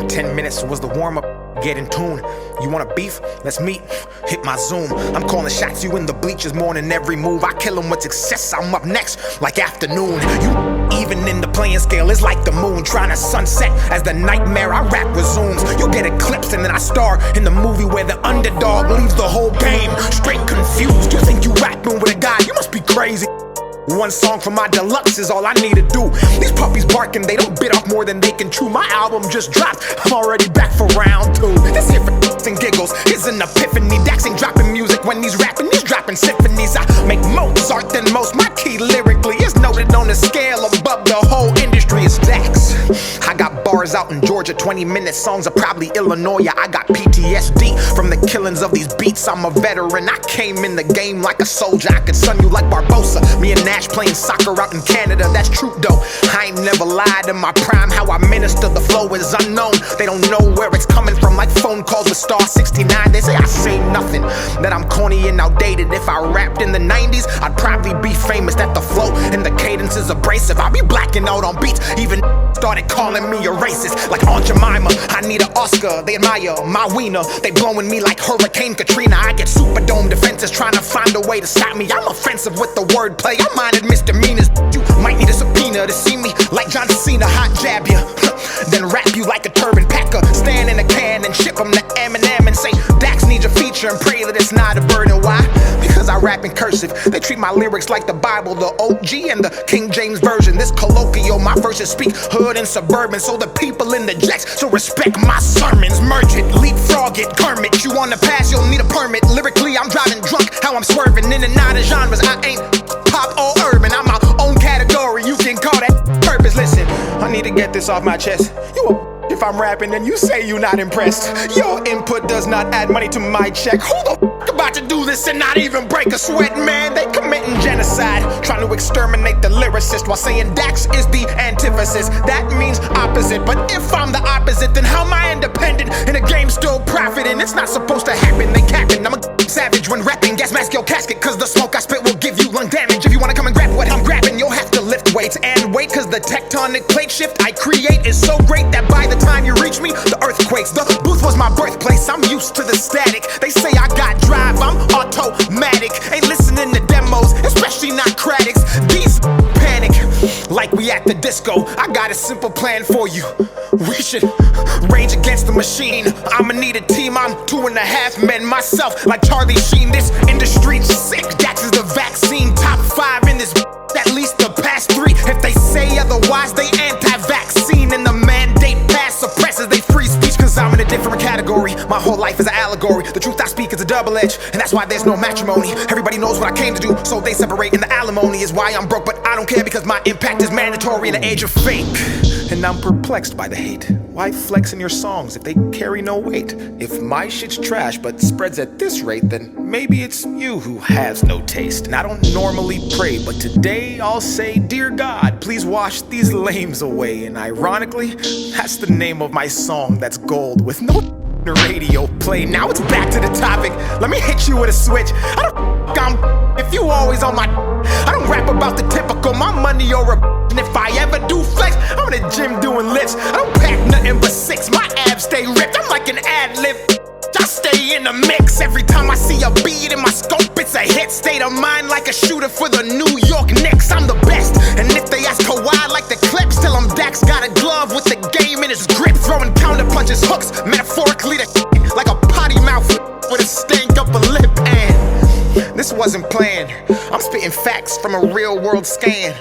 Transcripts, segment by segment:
10 minutes was the warm-up. Get in tune. You want a beef? Let's meet. Hit my Zoom. I'm calling shots, you in the bleachers more than every move. I kill them with success, I'm up next like afternoon. You even in the playing scale is like the moon trying to sunset as the nightmare I rap resumes. You'll get eclipsed and then I star in the movie where the underdog leaves the whole game straight confused. You think you rapping with a guy? You must be crazy. One song from my deluxe is all I need to do. These puppies barking, they don't bit off more than they can chew. My album just dropped, I'm already back for round 2. This here for and giggles is an epiphany. Dax ain't dropping music when he's rapping, he's dropping symphonies. I make Mozart than most, my key lyrically is noted on a scale above the whole industry. It's Dax. I got bars out in Georgia, 20-minute songs are probably Illinois. I got PTSD from the killings of these beats. I'm a veteran, I came in the game like a soldier. I could sun you like Barbosa. Me and Nash playing soccer out in Canada, that's true though. I ain't never lied in my prime. How I minister the flow is unknown. They don't know where it's coming from, like phone calls with Star 69. They say I say nothing, that I'm corny and outdated. If I rapped in the 90s, I'd probably be famous. That the flow and the cadence is abrasive. I'll be blacking out on beats, even started calling me a racist. Like Aunt Jemima, I need an Oscar. They admire my wiener, they blowing me like Hurricane Katrina. I get Superdome defenses trying to find a way to stop me. I'm offensive with the wordplay, I minded misdemeanors. You might need a subpoena to see me like John Cena, hot jab ya, then wrap you like a turban packer. Stand in a can and ship them to Eminem and say Dax needs a feature and pray that it's not a burden. Why? Because I rap in cursive. They treat my lyrics like the Bible, the OG and the King James Version. This colloquial, my verses speak hood and suburban, so the people in the jacks so respect my sermons. Merge it, leapfrog it, Kermit. You wanna pass, you'll need a permit. Lyrically, I'm driving drunk, how I'm swerving in and out of genres. I ain't pop or urban, I'm my own category. You can call that purpose. Listen, I need to get this off my chest. You a if I'm rapping and you say you not impressed. Your input does not add money to my check. Who the f about to do this and not even break a sweat, man? They committing genocide, trying to exterminate the lyricist while saying Dax is the antithesis. That means opposite, but if I'm the opposite, then how am I independent in a game still profiting? It's not supposed to happen, they capping. I'm a savage when rapping, gas mask your casket, cause the smoke I spit will give you lung damage. If you wanna come and grab what I'm grabbing, you'll have to lift weights and wait, cause the tectonic plate shift I create is so great that by the time you reach me, the earthquakes. The booth was my birthplace, I'm used to the static. They say I got drive, I'm automatic. Ain't listening to demos, especially not critics. These panic like we at the disco. I got a simple plan for you. We should rage against the machine. I'ma need a team, I'm 2.5 men myself, like Charlie Sheen. This industry's sick, Dax is the vaccine. Top 5 in this, at least the past 3. If they say otherwise, they anti-vaccine. And the mandate pass suppresses they free speech, cause I'm in a different category. My whole life is an allegory. The truth I speak is a double edge, and that's why there's no matrimony. Everybody knows what I came to do, so they separate, and the alimony is why I'm broke. But I don't care because my impact is mandatory in the age of fake. And I'm perplexed by the hate. Why flex in your songs if they carry no weight? If my shit's trash but spreads at this rate, then maybe it's you who has no taste. And I don't normally pray, but today I'll say, dear God, please wash these lames away. And ironically, that's the name of my song that's gold with no radio play. Now it's back to the topic. Let me hit you with a switch. I'm if you always on my. I don't rap about the typical, my money or a. And if I ever do flex, I'm in the gym doing lifts. I don't pack nothing but 6, my abs stay ripped. I'm like an ad-lib, I stay in the mix. Every time I see a beat in my scope, it's a hit. State of mind like a shooter for the New York Knicks. I'm the best, and if they ask Kawhi like the Clips, tell them Dax got a glove with the game in his grip. Throwing counter punches, hooks, metaphorically the like a potty mouth with a stank up a lip. And this wasn't planned, I'm spitting facts from a real world scan.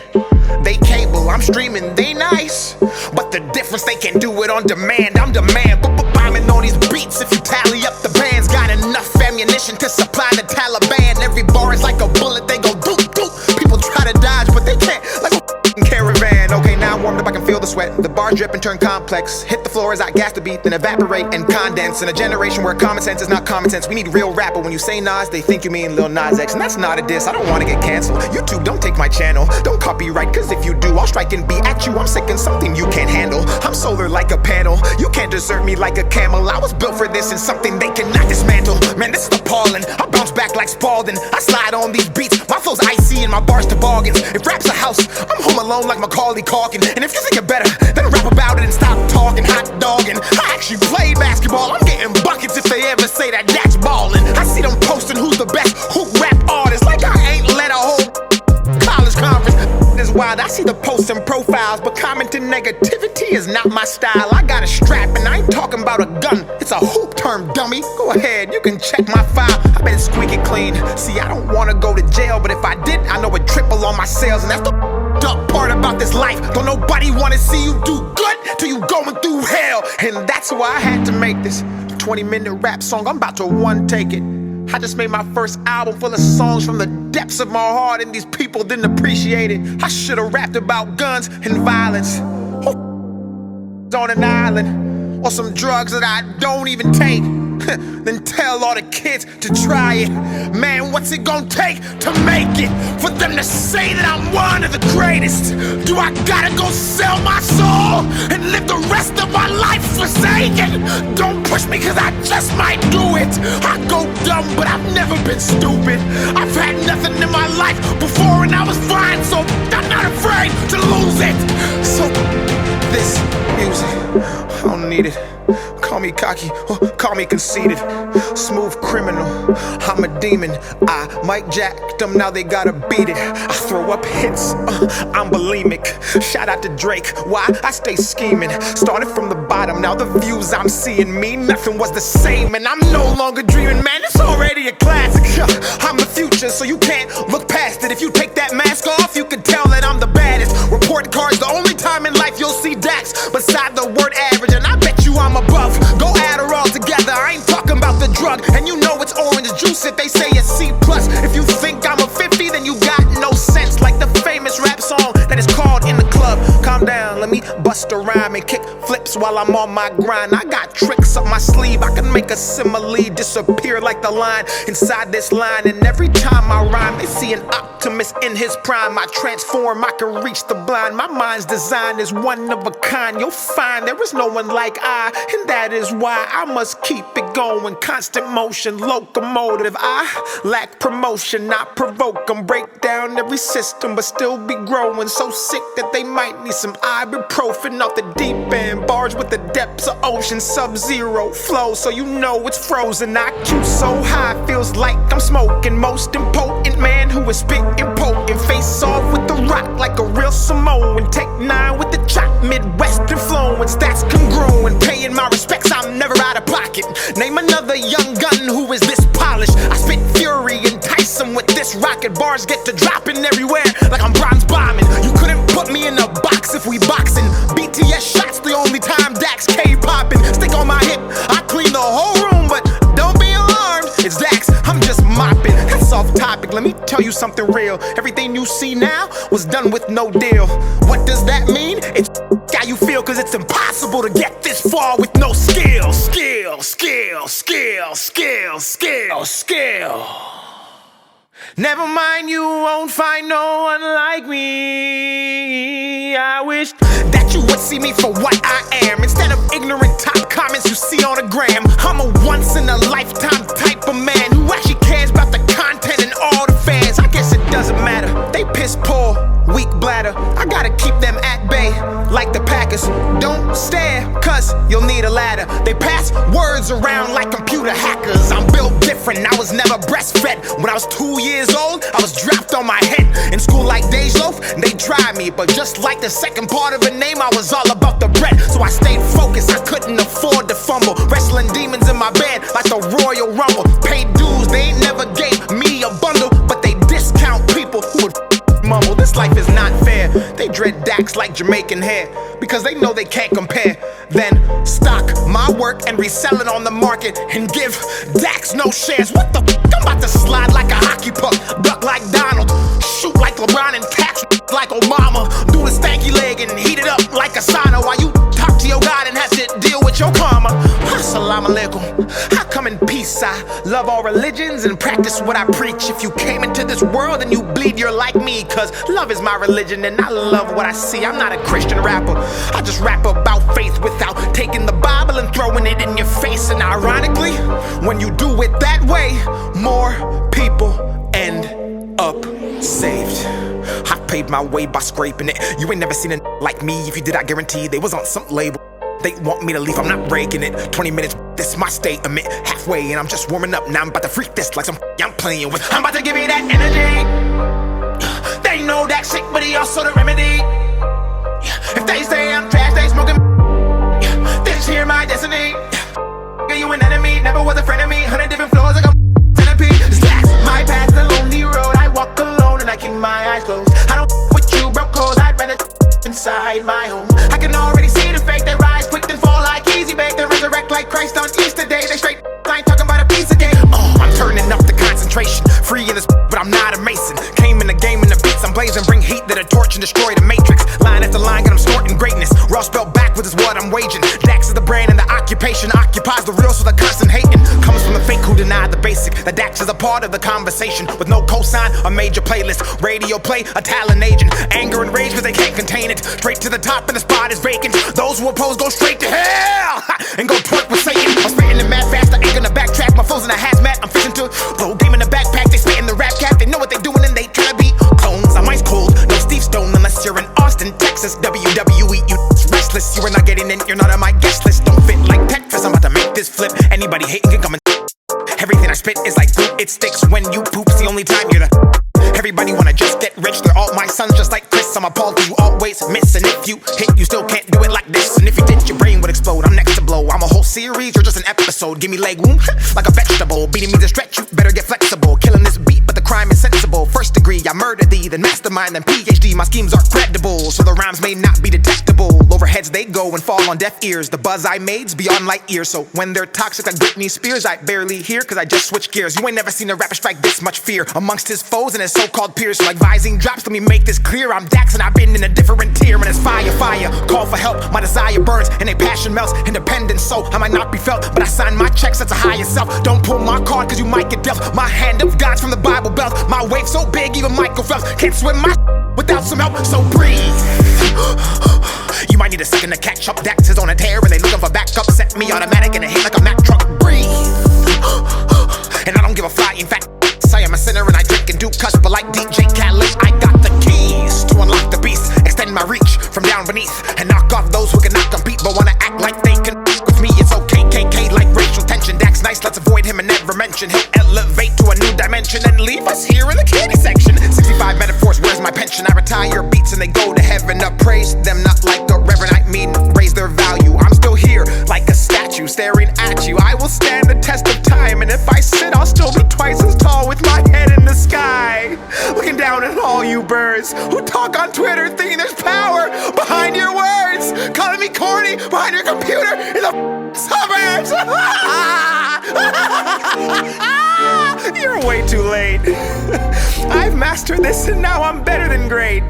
They cable, I'm streaming, they nice, but the difference they can do it on demand. I'm demand, but bombing on these beats. If you tally up the bands, got enough ammunition to supply the Taliban. Every bar is like a bullet, they go doop doop. People try to dodge, but they can't, like a caravan. Okay, now I'm warmed up, I can feel the sweat. The bar drip and turn complex. Hit the floor as I gas the beat, then evaporate and condense. In a generation where common sense is not common sense, we need real rap. But when you say Nas, they think you mean Lil Nas X, and that's not a diss. I don't want to get canceled. YouTube, don't take my channel. Don't copyright, cause if you do, I'll strike and be at you. I'm sick and something you can't handle. I'm solar like a panel. You can't can't desert me like a camel. I was built for this and something they cannot dismantle. Man, this is appalling. I bounce back like Spalding. I slide on these beats. My flow's icy and my bars toboggans. If rap's a house, I'm home alone like Macaulay Culkin. And if you think it better, then rap about it and stop talking hot dogging. I actually play basketball. I'm getting buckets if they ever say that that's ballin'. I see them posting who's the best hoop rap artist, like I ain't led a whole college conference. Is wild. I see the posts and profiles, but commenting negativity is not my style. I got a strap and I ain't talking about a gun. It's a hoop term, dummy. Go ahead, you can check my file. I bet it's squeaky clean. See, I don't wanna go to jail, but if I did, I know it'd triple on my sales. And that's the up part about this life. Don't nobody wanna see you do good till you going through hell. And that's why I had to make this 20-minute rap song. I'm about to one take it. I just made my first album full of songs from the depths of my heart, and these people didn't appreciate it. I should've rapped about guns and violence, on an island, or some drugs that I don't even take. Then tell all the kids to try it. Man, what's it gonna take to make it? For them to say that I'm one of the greatest? Do I gotta go sell my soul and live the rest of my life forsaken? Don't push me cause I just might do it. I go dumb but I've never been stupid. I've had nothing in my life before and I was fine, so I'm not afraid to lose it. So this music, I don't need it. Call me cocky, or call me conceited. Smooth criminal, I'm a demon. I Mike jacked them, now they gotta beat it. I throw up hits, I'm bulimic. Shout out to Drake, why? I stay scheming. Started from the bottom, now the views I'm seeing mean nothing was the same. And I'm no longer dreaming, man, it's already a classic. I'm the future, so you can't look past it. If you take that mask off, you can tell that I'm the baddest. Report cards, the only time in life you'll see Dax beside the word average, and I bet you I'm above. Go add her all together, I ain't talking about the drug. And you know it's orange juice if they say it's C+. If you think I'm a 50, then you got no sense. Like the famous rap song that is called In the Club. Calm down, let me bust a rhyme and kick flips while I'm on my grind. I got tricks up my sleeve, I can make a simile disappear like the line inside this line. And every time I rhyme, they see an optimist in his prime. I transform, I can reach the blind. My mind's design is one of a kind. You'll find there is no one like I, and that is why I must keep it going. Constant motion, locomotive. I lack promotion, I provoke them. Break down every system, but still be growing. So sick that they might need some ibuprofen off the deep end. Bars with the depths of ocean, sub-zero flow, so you know it's frozen. IQ so high, feels like I'm smoking. Most impotent man who is spitting potent. Face off with the rock like a real Samoan. Take 9 with the chop, Midwest influence. That's congruent, paying my respects, I'm never out of pocket. Name another young gun who is this polished. I spit fury, entice them with this rocket. Bars get to dropping everywhere like I'm bronze bombing. You couldn't put me in a box if we boxing. BTS shots the only time Dax K-popping. Stick on my hip, I clean the whole room, but don't be alarmed, it's Dax, I'm just mopping. That's off topic, let me tell you something real. Everything you see now was done with no deal. What does that mean? It's how you feel, cause it's impossible to get this far with no skill. Skill. Never mind, you won't find no one like me. I wish that you would see me for what I am, instead of ignorant top comments you see on the gram. I'm a once-in-a-lifetime type of man who actually cares about the content and all the fans. I guess it doesn't matter, they piss poor, weak bladder. I gotta keep them at bay, like the Packers. Don't stare, cause you'll need a ladder. They pass words around like computer hackers. I'm built different, I was never breastfed. When I was 2 years old, I was dropped on my head. In school like Dej Loaf, they tried me, but just like the second part of a name, I was all about the bread. So I stayed focused, I couldn't afford to fumble. Wrestling demons in my bed like the Royal Rumble. Paid dues, they ain't never gave me a bundle, but they discount people who would mumble. This life is not fair. They dread Dax like Jamaican hair, because they know they can't compare. Then stock my work and resell it on the market and give Dax no shares. What the f? I'm about to slide like a hockey puck, duck like Donald, shoot like LeBron and catch like Obama. Do the stanky leg and heat it up like a sauna while you talk to your God and have to deal with your karma. Assalamu alaikum. I come in peace. I love all religions and practice what I preach. If you came into this world and you bleed, you're like me, cause love is my religion and I love what I see. I'm not a Christian rapper, I just rap about faith without taking the Bible and throwing it in your face. And ironically, when you do it that way, more people end up saved. I paid my way by scraping it. You ain't never seen a like me. If you did, I guarantee they was on some label. They want me to leave, I'm not breaking it. 20 minutes, this is my statement. Halfway, and I'm just warming up. Now I'm about to freak this like some I'm playing with. I'm about to give you that energy. They know that shit, but he also the remedy. If they say I'm trash, they smoking. This here my destiny. You an enemy, never was a friend of me. 100 different floors like a centipede. Slacks, my path, the lonely road. I walk alone and I keep my eyes closed. I don't with you, broke clothes. I'd rather inside my home. I can already see the fake. They rise quick then fall like easy bake. They resurrect like Christ on Easter Day. They straight. I ain't talking about a piece of cake. I'm turning up the concentration. Free in this, but I'm not a mason. Came in the game in the beats. I'm blazing, bring heat to the torch and destroy the matrix. Line after line, and I'm snorting greatness. Raw spelled backwards is what I'm waging. Dax is the brand and the occupation occupies the real, so the constant hating comes from the fake who deny the basic. The Dax is a part of the conversation with no cosign, a major playlist. Radio play, a talent agent. Anger and rage, but they can't contain it. Straight to the top and the spot is vacant. Those who oppose go straight to hell and go twerk with Satan. I'm spitting it mad fast, I ain't gonna backtrack. My foes in a hazmat, I'm fishing to blow game in the backpack. They spit in the rap cap, they know what they doing and they tryna be clones. I'm ice cold, no Steve Stone unless you're in Austin, Texas. WWE, you restless. You are not getting in, you're not on my guest list. Don't fit like Tetris, I'm about to make this flip. Anybody hating can come and everything I spit is like glue, it sticks when you poop's the only time you're the. Everybody wanna just get rich, they're all my sons just like Chris. I'm appalled you always miss, and if you hit, you still can't do it like this. And if you did, your brain would explode. I'm next to blow. I'm a whole series, you're just an episode. Give me leg wound like a vegetable. Beating me to stretch, you better get flexible. Killing this beat, but the crime is sensible. First degree, I murder thee, then mastermind, then PhD. My schemes are credible, so the rhymes may not be detectable. Overheads they go and fall on deaf ears. The buzz I made's beyond light years. So when they're toxic like Britney Spears, I barely hear, cause I just switch gears. You ain't never seen a rapper strike this much fear amongst his foes and his so-called peers. Like vising drops, let me make this clear. I'm Dax and I've been in a different tier. And it's fire, fire, call for help. My desire burns and a passion melts. Independent, so I might not be felt, but I sign my checks as a higher self. Don't pull my card cause you might get dealt. My hand of God's from the Bible Belt. My wave so big even Michael Phelps can't swim my without some help, so breathe. You might need a second to catch up. Dax is on a tear and they looking for backup. Set me automatic and it hit like a Mack truck. Breathe. And I don't give a fly, in fact I am a sinner and I drink and do cuss, but like DJ Khaled, I got the keys to unlock the beast. Extend my reach from down beneath and knock off those who cannot compete but wanna act like they can with me. It's okay, KK like racial tension. Dax nice, let's avoid him and never mention. He'll elevate to a new dimension and leave us here in the candy section. 65 metaphors, where's my pension? I retire beats and they go to heaven. Appraise them not like a reverend. I mean, raise their value. I'm still here like a statue staring at you. I will stand the test of time, and if I sit, I'll still be twice as tall with my head in the sky, looking down at all you birds who talk on Twitter thinking there's power behind your words, calling me corny behind your computer in the suburbs. You're way too late. I've mastered this and now I'm better than great.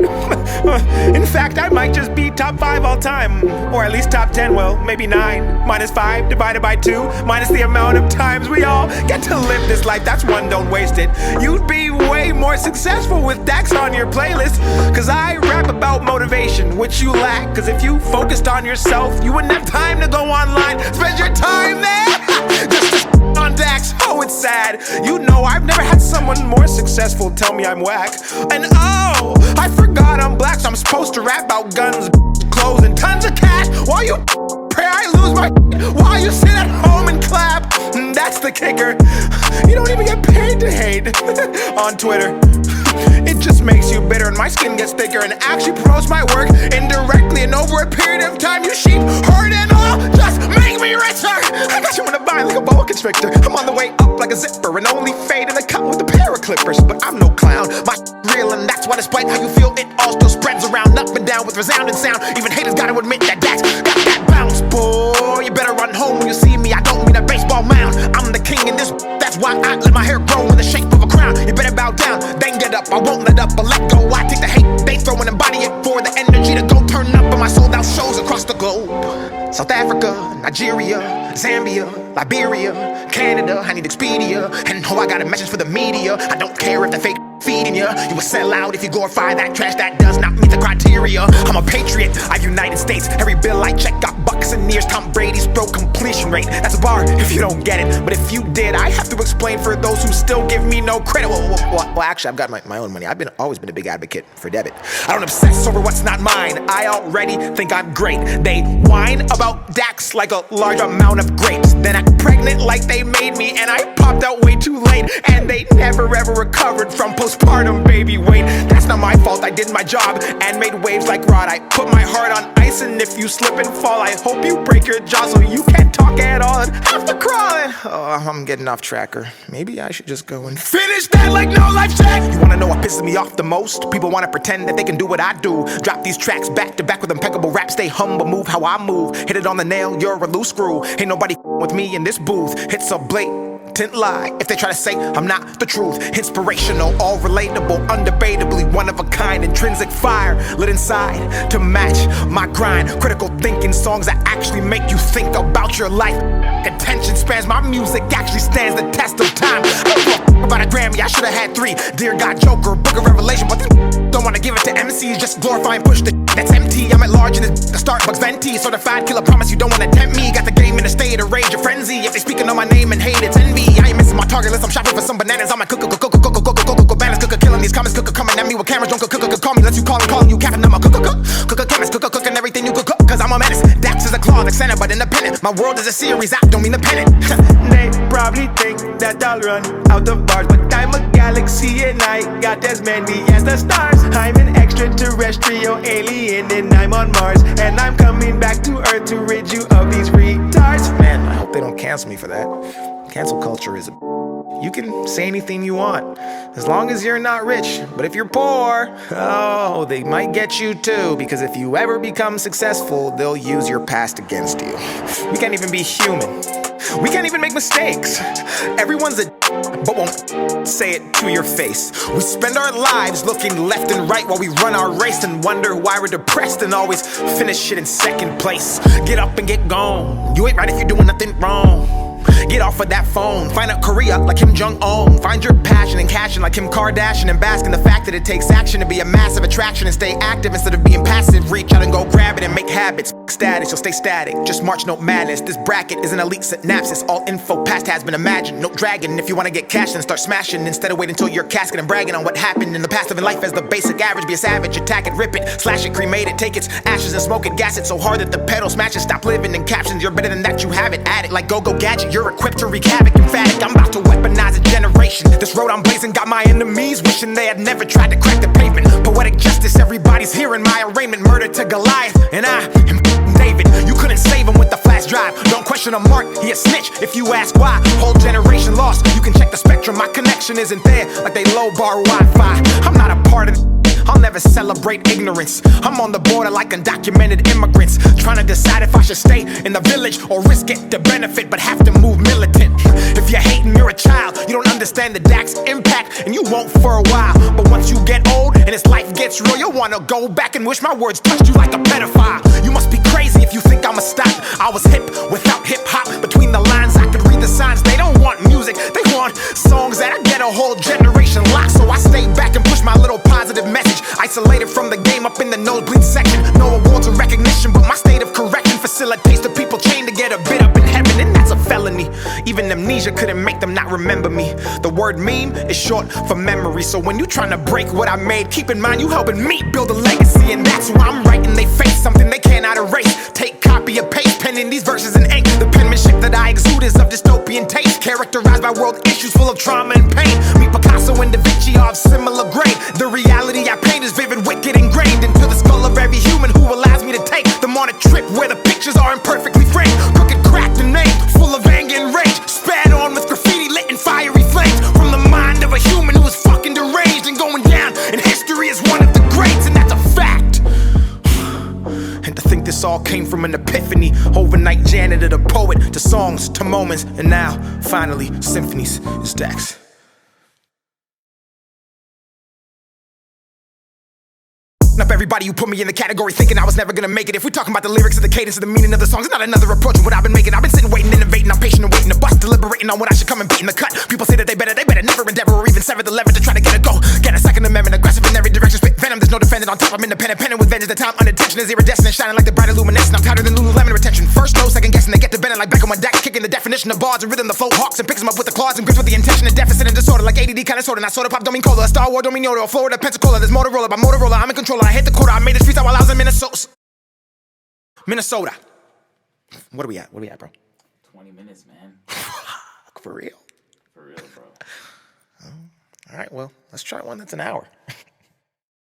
In fact, I might just be top 5 all time, or at least top 10, well, maybe 9. Minus 5 divided by 2, minus the amount of times we all get to live this life. That's one, don't waste it. You'd be way more successful with Dax on your playlist, cause I rap about motivation, which you lack. Cause if you focused on yourself, you wouldn't have time to go online, spend your time there just to on Dax. Oh, it's sad. You know I've never had someone more successful tell me I'm whack. And oh, I forgot I'm black, so I'm supposed to rap about guns, clothes, and tons of cash while you pray I lose my while you sit at home and clap. That's the kicker. You don't even get paid to hate on Twitter. It just makes you bitter and my skin gets thicker and actually promotes my work indirectly. And over a period of time, you sheep herd and all just make me richer. I got you in a bind like a boa constrictor. I'm on the way up like a zipper and only fade in the cut with a pair of clippers. But I'm no clown, my real, and that's why despite how you feel, it all still spreads around up and down with resounding sound. Even haters gotta admit that Dax got that bounce, boy. You better run home when you see me. I don't mean a baseball mound. I'm the king in this. That's why I let my hair grow in the shape of a crown. You better bow down, then get up. I won't let up or let go. I take the hate they throw and embody it for the energy to go turn up in my sold out shows across the globe. South Africa, Nigeria, Zambia, Liberia, Canada. I need Expedia, and oh, I got a message for the media. I don't care if the fake feeding you. You will sell out if you glorify that trash that does not meet the criteria. I'm a patriot, I United States. Every bill I check got bucks and years. Tom Brady's throw completion. you don't get it. But if you did, I have to explain for those who still give me no credit. Well, actually, I've got my own money. I've always been a big advocate for debit. I don't obsess over what's not mine. I already think I'm great. They whine about Dax like a large amount of grapes, then act pregnant like they made me, and I popped out way too late, and they never ever recovered from postpartum baby weight. That's not my fault. I did my job and made waves like Rod. I put my heart on ice, and if you slip and fall, I hope you break your jaw so you can't talk at all and have to crawl. Oh, I'm getting off tracker. Maybe I should just go and finish that like no life check. You wanna know what pisses me off the most? People wanna pretend that they can do what I do. Drop these tracks back to back with impeccable rap. Stay humble, move how I move. Hit it on the nail, you're a loose screw. Ain't nobody with me in this booth. It's a blatant lie if they try to say I'm not the truth. Inspirational, all relatable, undebatably one of a kind. Intrinsic fire lit inside to match my grind. Critical thinking songs that actually make you think about your life. Attention spans, my music actually stands the test of time. About a Grammy, I should've had 3. Dear God, Joker, Book of Revelation, but don't wanna give it to MCs, just glorify and push the that's empty. I'm at large in the Starbucks venti. Certified killer, promise you don't wanna tempt me. Got the game in a state of rage or frenzy. If they speaking on my name and hate, it's envy. I ain't missing my target unless I'm shopping for some bananas. I'm a balance, killing these comments, coming at me with cameras. Don't call me, let you calling you capping. I'm a chemist, cooking everything you cook, cause I'm a menace. Dax is a claw, like Santa, but independent. My world is a series, I don't mean a pennant. They probably think that I'll run out of bars, but I'm a galaxy and I got as many as the stars. I'm an extraterrestrial alien and I'm on Mars, and I'm coming back to Earth to rid you of these retards. Man, I hope they don't cancel me for that. Cancel culture is you can say anything you want, as long as you're not rich. But if you're poor, oh, they might get you too. Because if you ever become successful, they'll use your past against you. We can't even be human. We can't even make mistakes. Everyone's a but won't say it to your face. We spend our lives looking left and right while we run our race and wonder why we're depressed and always finish shit in second place. Get up and get gone. You ain't right if you're doing nothing wrong. Get off of that phone, find out Korea like Kim Jong-un. Find your passion and cashing like Kim Kardashian, and bask in the fact that it takes action to be a massive attraction and stay active instead of being passive. Reach out and go grab it and make habits. Status, you'll stay static. Just march, no madness. This bracket is an elite synapses. All info past has been imagined. No dragon. If you wanna get cash, then start smashing instead of waiting until you're casket and bragging on what happened in the past of in life as the basic average. Be a savage, attack it, rip it, slash it, cremate it, take its ashes and smoke it, gas it so hard that the pedal smashes. Stop living in captions. You're better than that. You have it. Add it like go-go gadget. You're equipped to wreak havoc. Emphatic, I'm about to weaponize a generation. This road I'm blazing got my enemies wishing they had never tried to crack the pavement. Poetic justice, everybody's hearing my arraignment. Murder to Goliath, and I am David. You couldn't save him with the flash drive. Don't question a mark, he a snitch if you ask why. Whole generation lost, you can check the spectrum. My connection isn't there like they low bar Wi-Fi. I'm not a part of it. I'll never celebrate ignorance. I'm on the border like undocumented immigrants, trying to decide if I should stay in the village or risk it to benefit, but have to move militant. If you're hating, you're a child. You don't understand the Dax impact, and you won't for a while. But once you get old and this life gets real, you'll wanna go back and wish my words touched you like a pedophile. You must be crazy if you think I'ma stop. I was hip without hip-hop. Between the lines, I could read the signs. They don't want music, they want songs that I get a whole generation locked. So I stay back and push my little positive message. Isolated from the game up in the nosebleed section. No awards or recognition, but my state of correction facilitates the people chained to get a bit up in heaven, and that's a felony. Even amnesia couldn't make them not remember me. The word meme is short for memory. So when you trying to break what I made, keep in mind you helping me build a legacy. And that's why I'm writing they face something they cannot erase. Take copy of paste, penning these verses in ink. The penmanship that I exude is of dystopian taste, characterized by world issues full of trauma and pain. Me, Picasso, and Da Vinci are of similar grade. The reality I paint is vivid, wicked, ingrained into the skull of every human who allows me to take them on a trip where the pictures are imperfectly framed. Crooked, cracked, and named, full of anger and rage, spat on with graffiti lit in fiery flames. From the mind of a human who is fucking deranged and going down in history as one of the greats, and that's a fact. And to think this all came from an epiphany. Overnight janitor to poet, to songs, to moments, and now, finally, symphonies is Dax. Up everybody who put me in the category thinking I was never gonna make it. If we're talking about the lyrics and the cadence and the meaning of the songs, it's not another approach of what I've been making. I've been sitting, waiting, innovating. I'm patient and waiting to bust, deliberating on when I should come and beat in the cut. People say that they better never endeavor or even sever the lever to try to get a go. Get a second amendment, aggressive in every direction, spit venom. There's no defending Ascended on top, I'm independent, pennant with vengeance. The time unintentional is iridescent, shining like the bright illuminescent. I'm tighter than Lululemon retention. First no, second guessing, they get to bending like Beckham on decks, kicking the definition of bars and rhythm, the flow hawks and picks them up with the claws and grips with the intention of deficit and disorder, like ADD kind of sorta. Not soda pop, don't mean cola. A Star Wars, don't mean Yoda. A Florida, Pensacola. There's Motorola, by Motorola, I'm in control. I hit the quota. I made this freestyle while I was in Minnesota. Minnesota. What are we at? What are we at, bro? 20 minutes, man. For real? For real, bro. All right, well, let's try one that's an hour.